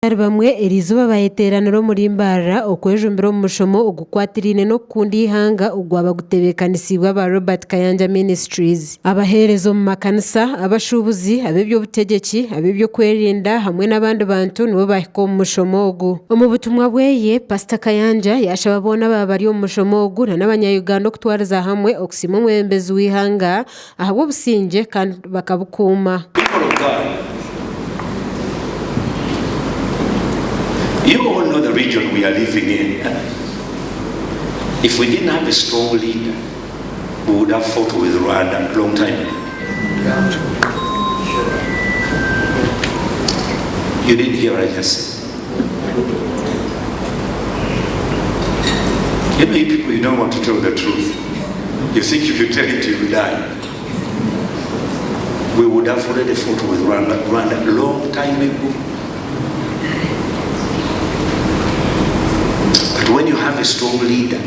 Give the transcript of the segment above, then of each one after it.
Bamwe erizuba baheteraniro muri Mbarara okwejumbira mu mushomo ogukwatirine no kundi ihanga ugwaba gutebekanisibwa ba Robert Kayanja Ministries abaherezo mu makanisa abashubuzi abebyo butegeki abebyo kwerinda hamwe n'abandi bantu nibo bahiko mu mushomo ogu mu butumwa bweye Pastor Kayanja yashababona babari mu mushomo ogu n'abanyayuganda kutwariza hamwe okusima mwembezi w'ihanga ahabwo businje kandi bakabukuma. You all know the region we are living in. If we didn't have a strong leader, we would have fought with Rwanda a long time ago. You didn't hear what I just said. You know, you people, you don't want to tell the truth. You think if you tell it, you will die. We would have already fought with Rwanda a long time ago. When you have a strong leader,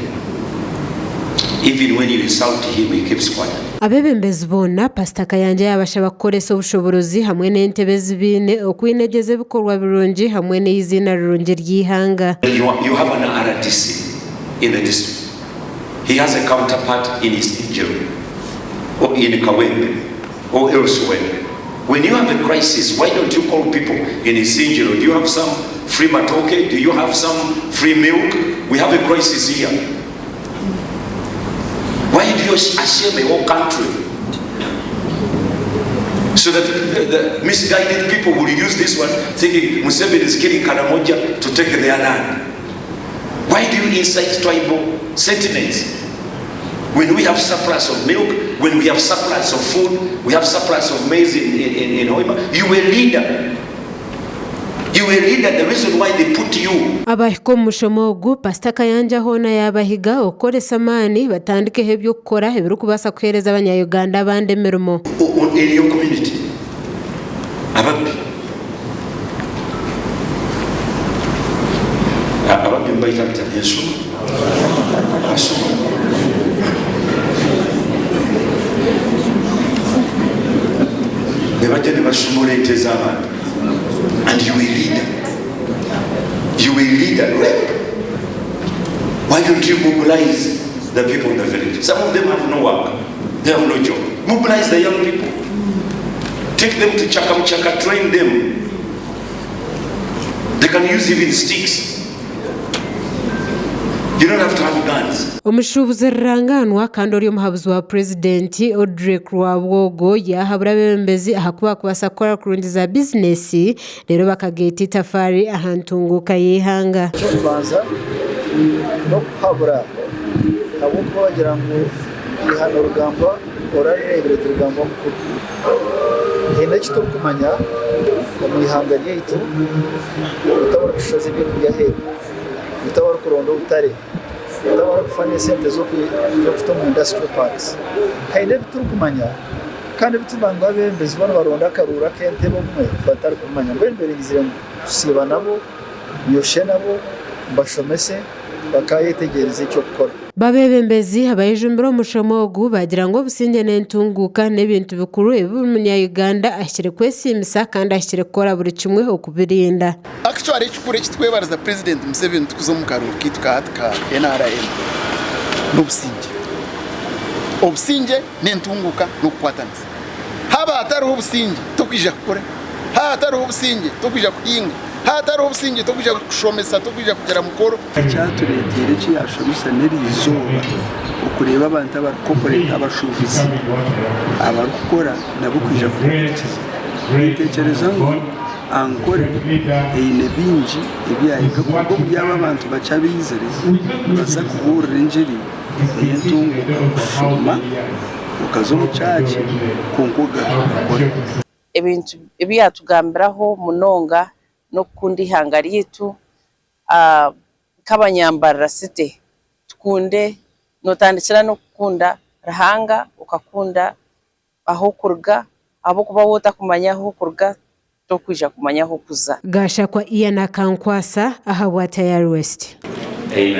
even when you insult him, he keeps quiet. Abebembezi bona Pastor Kayanja yabashaba koreso bushoborozi hamwe n'entebezi bine okwinegeze bikorwa birungi hamwe n'izina rirungi ry'ihanga. You have an RDC in the district. He has a counterpart in his Nigeria or in Kawembe or elsewhere. When you have a crisis, why don't you call people in Isinjiro? Do you have some free matoke? Do you have some free milk? We have a crisis here. Why do you assume the whole country? So that the misguided people will use this one, thinking Museveni is killing Karamoja to take their land. Why do you incite tribal sentiments? When we have surplus of milk, when we have surplus of food, we have surplus of maize in Hoima. You were a leader. You were a leader. The reason why they put you. Abahiko mushomogu Pastor Kayanja hona yabahiga okore samani batandike hebyo gukora hebyo kubasa kwereza abanyayuganda bande mirimo. In your community. Ababi mbaita Yesu. And you will leader. You will leader. Why don't you mobilize the people in the village? Some of them have no work. They have no job. Mobilize the young people. Take them to Chakamchaka, train them. They can use even sticks. You don't have to have guns. Omushubuzi ranganwa kandi ori omuhabuzi wa president Audrey Rwawogo yahabura bembezi ahakuba kubasakora kurundiza business rero bakageta itafari ahantunguka yihanga cy'ubanza no kuhabura abo kubagira ngo ihano rugamba orarebere rugamba mukuru henda cyo kumanya mu ihanga ryitu utabara kushoza ibintu byahera utabara kurondo utare utabara kufanya sente zo kufita mu industrial parks haide biturkumanya kandi bitubanga bembezi bano baronda karura kente bomwe batari kumanya mbere ngizire siba nabo yoshe nabo bashomese bakayetegereza icyo gukora babebembezi abayijumbira mushomogu bagira ngo businge n'entunguka n'ibintu bikuru eby'umunyayuganda ashyire kwesimisa kandi ashyire kora buri kimwe okubirinda. Actually chikure kitwebaraza president Museveni tukuzo mu karuru kitwatka NRM n'obusinge obusinge n'entunguka n'okwatanisa haba atari obusinge tokwija kukora ha atari obusinge tokwija kuhinga hatari obusinge tokwija kushomesa tokwija kugera mukoro cyaturetire cyashomesa nerizoba ukureba abantu aba corporate abashubizi abakora nabo kwija kutekereza ngo ankore ine binji ibyayiga kuko byaba abantu bacabizere baza kuburira injiri yentungu shoma ukazo mucaci kunkuga kora ebintu ebyatugambiraho munonga no kundi hangari yitu kabanyambarira site tukunde notandikira no kukunda rahanga ukakunda aho kurga abo kuba wota kumanya aho kurga to kwija kumanya aho kuza gasha kwa Ian Kankwasa aha wa Tayari West.